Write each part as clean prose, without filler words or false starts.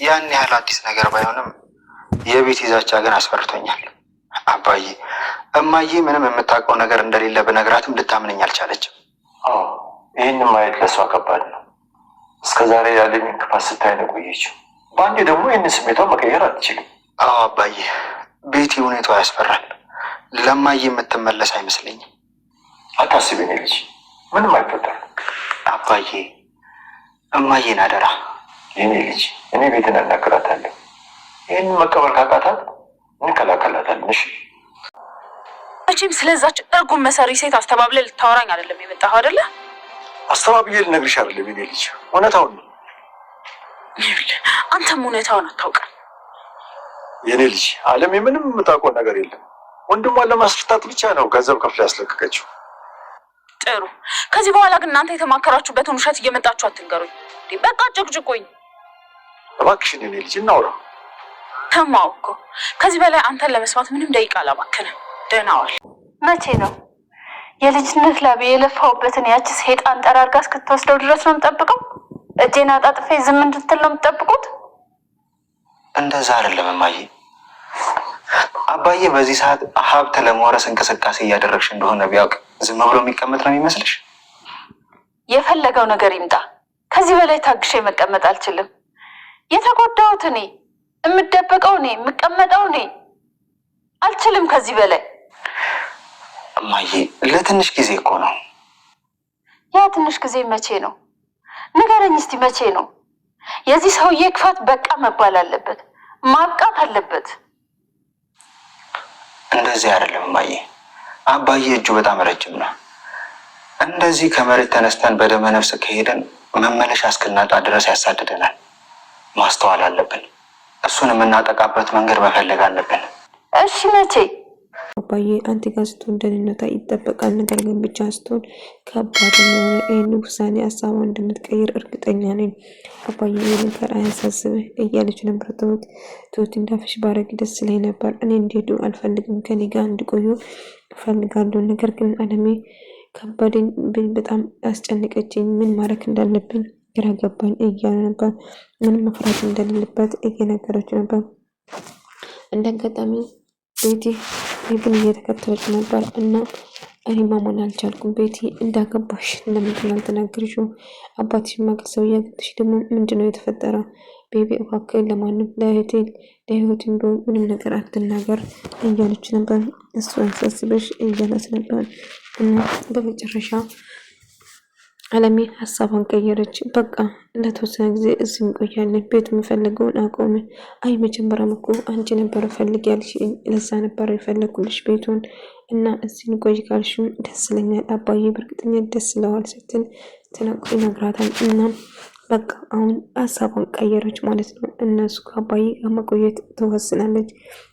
ያን ያህል አዲስ ነገር ባይሆንም የቤት ይዛቻ ግን አስፈርቶኛል። አባዬ እማዬ ምንም የምታውቀው ነገር እንደሌለ ብነግራትም ልታምነኝ አልቻለችም። ይህን ማየት ለሷ ከባድ ነው። እስከዛሬ ያለኝ ክፋት ስታይ ነው ቆየችው። በአንዴ ደግሞ ይህንን ስሜቷን መቀየር አትችልም። አዎ አባዬ፣ ቤቲ ሁኔታዋ ያስፈራል። ለማዬ የምትመለስ አይመስለኝም። አታስቢ የኔ ልጅ፣ ምንም አይፈጠርም። አባዬ እማዬን አደራ። የኔ ልጅ እኔ ቤትን አናግራታለሁ። ይህንን መቀበል ካቃታት እንከላከላታለን። እሺ መቼም ስለዛች እርጉም መሰሪ ሴት አስተባብለ ልታወራኝ አይደለም የመጣኸው አይደለ? አስተባብዬ ልነግርሽ አይደለም የኔ ልጅ፣ እውነታውን ነው። አንተም እውነታውን አታውቅም የኔ ልጅ። አለም ምንም የምታውቀው ነገር የለም። ወንድሟን ለማስፈታት ብቻ ነው ገንዘብ ከፍላ ያስለቀቀችው። ጥሩ። ከዚህ በኋላ ግን እናንተ የተማከራችሁበትን ውሸት እየመጣችሁ አትንገሩኝ። በቃ ጭቅጭቁኝ እባክሽን የኔ ልጅ፣ እናውራ። ተማው እኮ ከዚህ በላይ አንተን ለመስማት ምንም ደቂቃ አላባክንም። ደህና ዋል። መቼ ነው የልጅነት ላቤ የለፋውበትን ያቺ ሰይጣን ጠራርጋ እስክትወስደው ድረስ ነው የምጠብቀው? እጄን አጣጥፌ ዝም እንድትል ነው የምትጠብቁት? እንደዛ አይደለም እማዬ። አባዬ በዚህ ሰዓት ሀብት ለመውረስ እንቅስቃሴ እያደረግሽ እንደሆነ ቢያውቅ ዝም ብሎ የሚቀመጥ ነው የሚመስልሽ? የፈለገው ነገር ይምጣ፣ ከዚህ በላይ ታግሼ መቀመጥ አልችልም። የተጎዳሁት እኔ፣ የምደበቀው እኔ፣ የምቀመጠው እኔ። አልችልም ከዚህ በላይ። እማዬ ለትንሽ ጊዜ እኮ ነው። ያ ትንሽ ጊዜ መቼ ነው? ንገረኝ እስቲ መቼ ነው? የዚህ ሰውዬ ክፋት በቃ መባል አለበት፣ ማብቃት አለበት። እንደዚህ አይደለም እማዬ። አባዬ እጁ በጣም ረጅም ነው። እንደዚህ ከመሬት ተነስተን በደመ ነፍስ ከሄደን መመለሻ እስክናጣ ድረስ ያሳድደናል። ማስተዋል አለብን። እሱን የምናጠቃበት መንገድ መፈለግ አለብን። እሺ መቼ? አባዬ አንተ ጋር ስትሆን ደህንነቷ ይጠበቃል። ነገር ግን ብቻ ስትሆን ከባድ የሆነ ይህን ውሳኔ ሀሳቧን እንደምትቀይር እርግጠኛ ነኝ። አባዬ ይህ ነገር አያሳስብህ እያለች ነበር። ትሁት እንዳፍሽ ባረግ ደስ ላይ ነበር። እኔ እንዲሄዱ አልፈልግም፣ ከኔ ጋር እንዲቆዩ እፈልጋለሁ። ነገር ግን አለሜ ከበደኝ፣ በጣም አስጨነቀችኝ። ምን ማድረግ እንዳለብን ግራ ገባኝ እያለ ነበር። ምንም መፍራት እንደሌለበት እየነገረች ነበር። እንደ አጋጣሚ ቤቲ ግን እየተከተለች ነበር እና እኔ ማመን አልቻልኩም። ቤቲ እንዳገባሽ ለምንድን አልተናገርሽው? አባትሽ ማቅ ሰው እያገባሽ ደግሞ ምንድን ነው የተፈጠረው? ቤቢ እባክህ ለማንም ለህይወት ቢሆን ምንም ነገር አትናገር እያለች ነበር። እሱ አንሳስበሽ እያላት ነበር እና በመጨረሻ አለሜ ሀሳቧን ቀየረች። በቃ ለተወሰነ ጊዜ እዚህ እንቆያለን፣ ቤት የምፈልገውን አቆመ። አይ መጀመሪያም እኮ አንቺ ነበር ፈልግ ያልሽ፣ ለዛ ነበር የፈለግኩልሽ ቤቱን እና እዚህ እንቆይ ካልሽም ደስ ይለኛል። አባዬ በእርግጠኛ ደስ ይለዋል ስትል ይነግራታል። እና በቃ አሁን ሀሳቧን ቀየረች ማለት ነው። እነሱ ከአባዬ ጋር መቆየት ትወስናለች።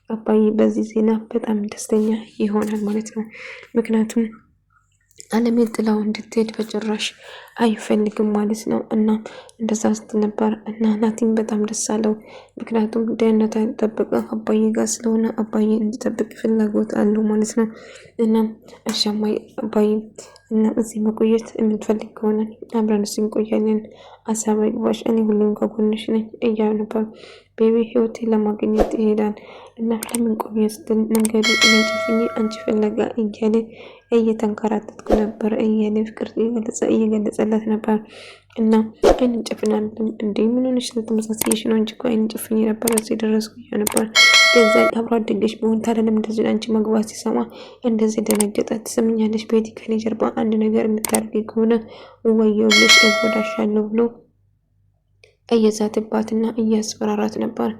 አባዬ በዚህ ዜና በጣም ደስተኛ ይሆናል ማለት ነው። ምክንያቱም አለሜ ጥላው እንድትሄድ በጭራሽ አይፈልግም ማለት ነው። እና እንደዛ ስትል ነበር እና ናቲም በጣም ደስ አለው። ምክንያቱም ደህንነቷ የተጠበቀ አባዬ ጋር ስለሆነ አባዬ እንዲጠብቅ ፍላጎት አለው ማለት ነው። እና አሻማይ አባዬ እና እዚህ መቆየት የምትፈልግ ከሆነ አብረን እዚህ እንቆያለን፣ ሀሳብ አይግባሽ፣ እኔ ሁሉም ከጎንሽ ነኝ እያሉ ነበር። ቤቢ ህይወቴን ለማግኘት ይሄዳል እና ለምን ቆየ ስትል መንገዱ እኔ ጨፍኜ አንቺ ፈለጋ እያለ እየተንከራተትኩ ነበር እያለ ፍቅር እየገለጸለት ነበር። እና አይንን ጨፍናለን እንዴ ምን ሆነሽ ተመሳሳይሽ ነው እንጂ እኮ አይንን ጨፍኜ ነበር እዚህ ደረስኩ እያለ ነበር። ገዛ አብሮ አደገሽ ቢሆን ታዲያ ለምን እንደዚህ አንቺ መግባት ሲሰማ እንደዚህ ደነገጠ? ትሰምኛለሽ ቤቲ ከኔ ጀርባ አንድ ነገር የምታደርጊ ከሆነ ወየውልሽ እጎዳሻለሁ ብሎ እየዛትባትና እያስፈራራት ነበር።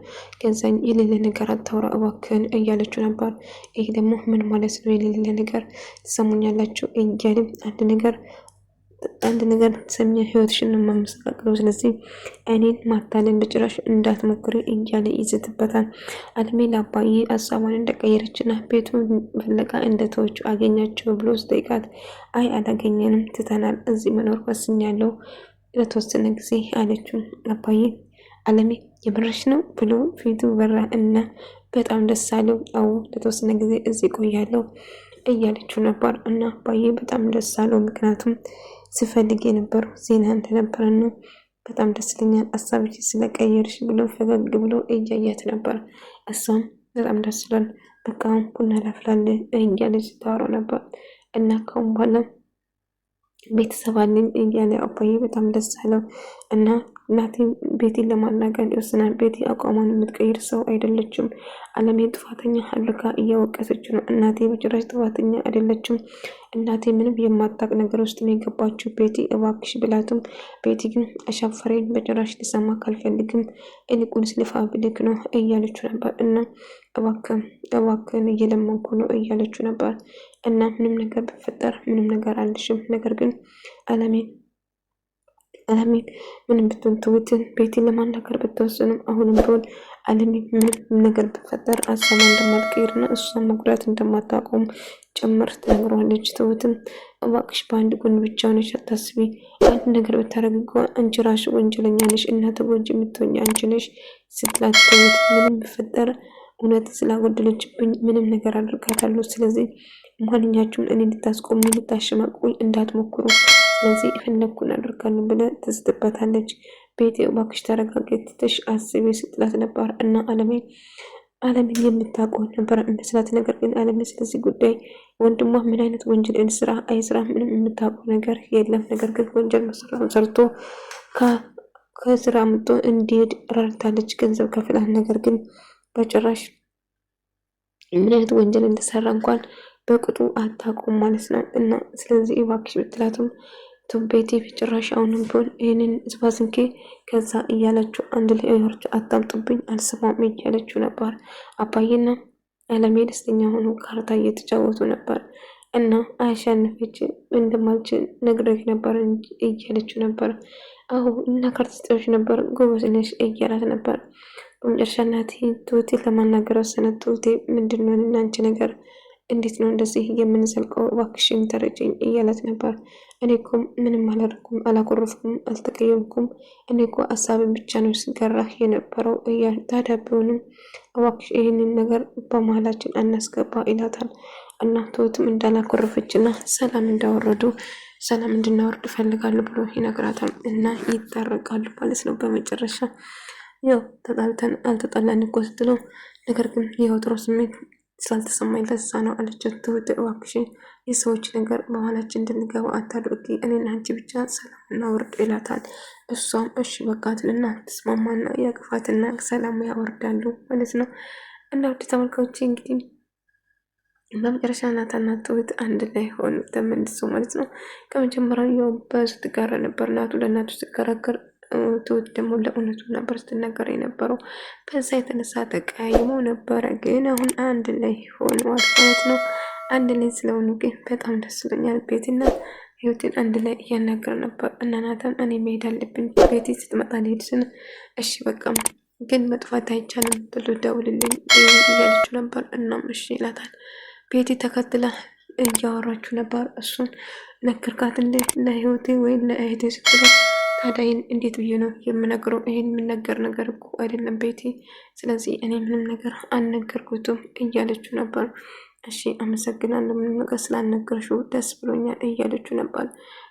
ገዛኝ የሌለ ነገር አታውራ እባክህን እያለችው ነበር። ይህ ደግሞ ምን ማለት ነው የሌለ ነገር? ትሰሙኛላችሁ እያለ አንድ ነገር ሰሚያ ህይወትሽን ማመሰቃቀለው፣ ስለዚህ እኔን ማታለን በጭራሽ እንዳትሞክሪ እያለ ይዝትበታል። አለሜ ለአባዬ ሀሳቧን እንደቀየረችና ቤቱን ፍለጋ እንደተወቹ አገኛቸው ብሎ ስጠይቃት አይ አላገኘንም፣ ትተናል፣ እዚህ መኖር ወስኛለሁ ለተወሰነ ጊዜ አለችው። አባዬ አለሜ የምርሽ ነው ብሎ ፊቱ በራ እና በጣም ደስ አለው። አዎ ለተወሰነ ጊዜ እዚህ ቆያለሁ እያለችው ነበር እና አባዬ በጣም ደስ አለው። ምክንያቱም ስፈልግ የነበረው ዜና እንደነበረ ነው። በጣም ደስ ይለኛል ሀሳብሽ ስለቀየርሽ ብሎ ፈገግ ብሎ እያያት ነበር። እሷም በጣም ደስ ይላል በቃ ቡና ላፍላለህ እያለች ታወራ ነበር እና ካሁን በኋላ ቤተሰብ አለኝ እያለ አባዬ በጣም ደስ አለው እና እናቴ ቤቴን ለማናገር ይወስናል። ቤቴ አቋሟን የምትቀይር ሰው አይደለችም። አለሜ ጥፋተኛ አድርጋ እያወቀሰች ነው። እናቴ በጭራሽ ጥፋተኛ አይደለችም። እናቴ ምንም የማታውቅ ነገር ውስጥ ነው የገባችው። ቤቲ እባክሽ ብላትም ቤቲ ግን አሻፈረኝ፣ በጭራሽ ልሰማ ካልፈልግም ይልቁንስ ልፋ ብልክ ነው እያለችው ነበር እና እባክህን እየለመንኩ ነው እያለችው ነበር እና ምንም ነገር ቢፈጠር ምንም ነገር አልሽም፣ ነገር ግን አለሜን ምንም ብትሆን ትሁትን ቤቴን ለማናገር ብትወስንም አሁንም ቢሆን አለሜን ምንም ነገር ቢፈጠር አሳማ እንደማትቀይርና እሷን መጉዳት እንደማታቆም ጭምር ትነግረዋለች። ትሁትም እባክሽ በአንድ ጎን ብቻ ሆነሽ አታስቢ፣ አንድ ነገር ብታደርግ እኮ አንቺ ራስሽ ወንጀለኛ ነሽ እና ተጎጂ የምትሆኝ አንቺ ነሽ ስትላት ትሁት ምንም ቢፈጠር እውነት ስላጎደለችብኝ ምንም ነገር አድርጋታለሁ። ስለዚህ ማንኛችሁም እኔ ልታስቆሙ ልታሸማቅቁኝ እንዳትሞክሩ፣ ስለዚህ የፈለግኩን አድርጋለሁ ብለ ትዝትበታለች። ቤቴ እባክሽ ተረጋጊ ትተሽ አስቢ ስትላት ነበር እና አለሜን የምታውቀው ነበር መስላት። ነገር ግን አለሜ ስለዚህ ጉዳይ ወንድሟ ምን አይነት ወንጀል እንስራ አይስራ ምንም የምታውቀው ነገር የለም። ነገር ግን ወንጀል መስራቱን ሰርቶ ከስራ አምጥቶ እንዲሄድ ረድታለች፣ ገንዘብ ከፍላል። ነገር ግን በጭራሽ ምን አይነት ወንጀል እንደሰራ እንኳን በቅጡ አታውቁም ማለት ነው። እና ስለዚህ እባክሽ ብትላትም ቤቴ በጭራሽ አሁንም ቢሆን ይህንን ስባስንኬ ከዛ እያለችው አንድ ላይ አይወርች አታምጡብኝ አልሰማም እያለችው ነበር። አባዬና አለሜ ደስተኛ ሆኖ ካርታ እየተጫወቱ ነበር እና አያሸንፈች እንደማልችል ነግሬህ ነበር እያለችው ነበር። አሁ እና ካርታ ተጫዋች ነበር ጎበዝ ነሽ እያላት ነበር። በመጨረሻ እናቴ ትሁቴ ለማናገር ወሰነት። ትሁቴ ምንድን ነው እናንቺ ነገር እንዴት ነው እንደዚህ የምንዘልቀው? እባክሽን ተረጅኝ እያላት ነበር። እኔ እኮ ምንም አላደረኩም፣ አላኮረፍኩም፣ አልተቀየምኩም። እኔ እኮ ሀሳብን ብቻ ነው ሲገራህ የነበረው እያል ታዲያ ቢሆንም እባክሽ ይህንን ነገር በመሀላችን አናስገባ ይላታል። እና ትሁትም እንዳላኮረፈችና ሰላም እንዳወረዱ ሰላም እንድናወርድ እፈልጋለሁ ብሎ ይነግራታል እና ይታረቃሉ ማለት ነው። በመጨረሻ ያው ተጣልተን አልተጣላን እኮ ስትለው ነገር ግን ይኸው ጥሩ ስሜት ስላልተሰማኝ ለዛ ነው አለችው። ትሁት እባክሽን የሰዎች ነገር በኋላችን እንድንገባ አታድርጊ፣ እኔና አንቺ ብቻ ሰላም እናወርድ ይላታል። እሷም እሺ በቃትልና ተስማማና ያቅፋትና ሰላም ያወርዳሉ ማለት ነው። እና ውድ ተመልካቾች እንግዲህ በመጨረሻ ናታና ትሁት አንድ ላይ ሆኑ ተመልሶ ማለት ነው። ከመጀመሪያው ያው በስትጋራ ነበር ናቱ ለእናቱ ስትከራከር ትሁት ደግሞ ለእውነቱ ነበር ስትናገር የነበረው። በዛ የተነሳ ተቀያይሞ ነበረ፣ ግን አሁን አንድ ላይ ሆነዋል ማለት ነው። አንድ ላይ ስለሆኑ ግን በጣም ደስ ብሎኛል። ቤትና ህይወትን አንድ ላይ እያናገር ነበር እና ናታን እኔ መሄድ አለብኝ ቤቴ ስትመጣ ልሄድ ስን እሺ በቃም ግን መጥፋት አይቻልም ብሎ ደውልልኝ እያለችው ነበር። እናም እሺ ይላታል። ቤቴ ተከትላ እያወራችሁ ነበር። እሱን ነግርካት እንደ ለህይወቴ ወይ ለእህቴ ስትለው ታዲያ እንዴት ብዬ ነው የምነግረው? ይሄን የምነገር ነገር እኮ አይደለም ቤቴ፣ ስለዚህ እኔ ምንም ነገር አልነገርኩትም እያለችው ነበር። እሺ አመሰግናለሁ፣ ምንም ነገር ስላልነገርሽው ደስ ብሎኛል እያለችው ነበር።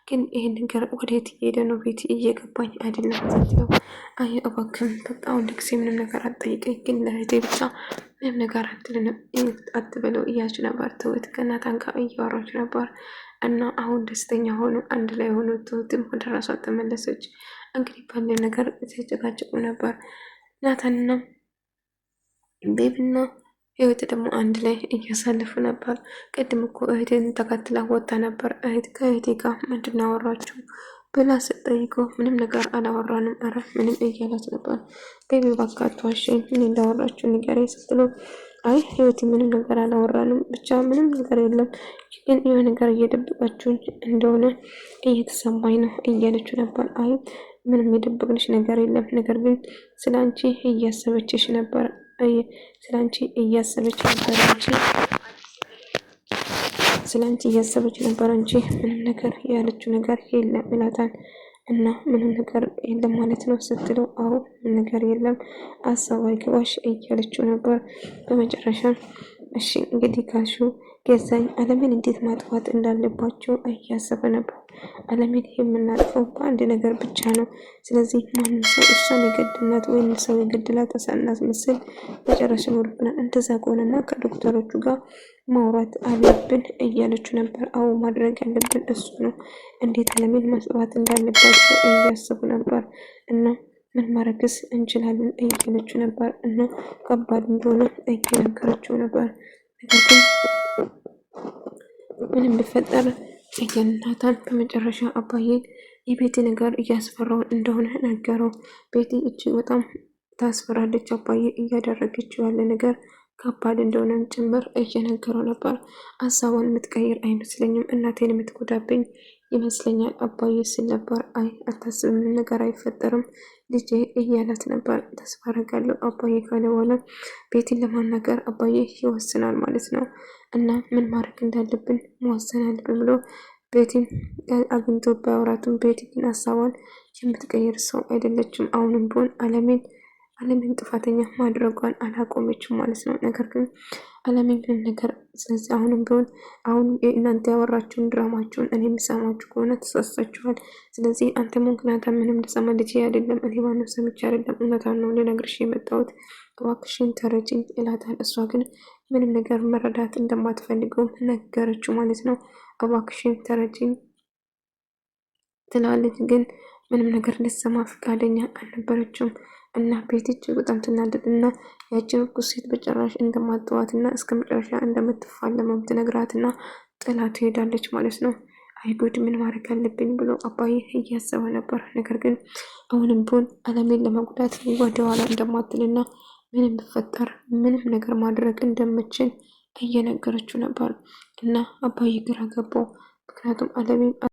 ግን ይሄን ነገር ወዴት እየሄደ ነው ቤቴ እየገባኝ አይደለም ስትለው፣ አይ እባክህን በቃ አንድ ጊዜ ምንም ነገር አትጠይቀኝ፣ ግን ለእህቴ ብቻ ምንም ነገር አትበለው እያለች ነበር። ትሁት ከናታን ጋር እያወራች ነበር እና አሁን ደስተኛ ሆኖ አንድ ላይ ሆኖ ትሁትም ወደ ራሷ ተመለሰች። እንግዲህ ባለ ነገር ተጨቃጨቁ ነበር ናታንና ቤብና ህይወት ደግሞ አንድ ላይ እያሳለፉ ነበር። ቅድም እኮ እህቴን ተከትላ ወጣ ነበር። ከእህቴ ጋር ምንድን ነው አወራችሁ ብላ ስትጠይቀው ምንም ነገር አላወራንም፣ ኧረ ምንም እያላት ነበር። ቤቢ እባክህ አትዋሽኝ፣ ምን እንዳወራችሁ ንገረኝ ስትለው አይ ህይወት ምንም ነገር አላወራንም፣ ብቻ ምንም ነገር የለም፣ ግን የሆነ ነገር እየደበቃችሁኝ እንደሆነ እየተሰማኝ ነው እያለችው ነበር። አይ ምንም የደበቅንሽ ነገር የለም፣ ነገር ግን ስላንቺ እያሰበችሽ ነበር ስላንቺ እያሰበች ነበር እንጂ ምንም ነገር ያለችው ነገር የለም ይላታል። እና ምንም ነገር የለም ማለት ነው ስትለው አዎ ምንም ነገር የለም አሳብ አይግባሽ እያለችው ነበር። በመጨረሻ እሺ እንግዲህ ጋሹ ገዛኝ አለምን እንዴት ማጥፋት እንዳለባቸው እያሰበ ነበር። አለምን የምናጥፈው በአንድ ነገር ብቻ ነው። ስለዚህ ማንም ሰው እሷን የገድላት ወይም ሰው የገድላት ተሳናት ምስል መጨረሻ ይኖርብናል። እንደዛ ከሆነና ከዶክተሮቹ ጋር ማውራት አለብን እያለችው ነበር። አዎ ማድረግ ያለብን እሱ ነው። እንዴት አለምን ማጥፋት እንዳለባቸው እያሰቡ ነበር እና ምን ማድረግስ እንችላለን እያለችው ነበር እና ከባድ እንደሆነ እየነገረችው ነበር። ነገር ግን ምንም ቢፈጠር ናታን በመጨረሻ አባዬን የቤቲ ነገር እያስፈራው እንደሆነ ነገረው። ቤቲ እጅግ በጣም ታስፈራለች። አባዬ እያደረገችው ያለ ነገር ከባድ እንደሆነም ጭምር እየነገረው ነበር። ሀሳቧን የምትቀይር አይመስለኝም፣ እናቴን የምትጎዳብኝ ይመስለኛል አባዬ ሲል ነበር። አይ አታስብም፣ ነገር አይፈጠርም ልጄ እያላት ነበር። ተስፋ አደርጋለሁ አባዬ ካለ በኋላ ቤቲን ለማናገር አባዬ ይወስናል ማለት ነው። እና ምን ማድረግ እንዳለብን መወሰን አለብን ብሎ ቤቲን አግኝቶ ቢያወራትም ቤቲ ግን ሀሳቧን የምትቀይር ሰው አይደለችም። አሁንም ቢሆን አለምን ጥፋተኛ ማድረጓን አላቆመችም ማለት ነው። ነገር ግን አለምን ነገር ስለዚህ አሁንም ቢሆን አሁን እናንተ ያወራችሁን ድራማችሁን እኔ የሚሰማችሁ ከሆነ ተሳሳችኋል። ስለዚህ አንተ ምክንያት ምንም ልሰማ ልጅ አይደለም፣ እኔ ማንም ሰምቼ አይደለም፣ እውነታን ነው ልነግርሽ የመጣሁት እባክሽን ተረጅኝ ይላታል። እሷ ግን ምንም ነገር መረዳት እንደማትፈልገው ነገረችው ማለት ነው። እባክሽን ተረጅኝ ትላለች፣ ግን ምንም ነገር ልትሰማ ፈቃደኛ አልነበረችም። እና ቤቲ እጅግ በጣም ትናደድ እና ያችን እርኩስ ሴት በጭራሽ እንደማትተዋት እና እስከ መጨረሻ እንደምትፋለመው ትነግራት እና ጥላ ትሄዳለች ማለት ነው። አይጉድ ምን ማድረግ አለብኝ ብሎ አባዬ እያሰበ ነበር። ነገር ግን አሁንም ቢሆን አለሜን ለመጉዳት ወደኋላ እንደማትልና ምንም ቢፈጠር ምንም ነገር ማድረግ እንደምችል እየነገረችው ነበር። እና አባዬ ግራ ገባው። ምክንያቱም አለሜን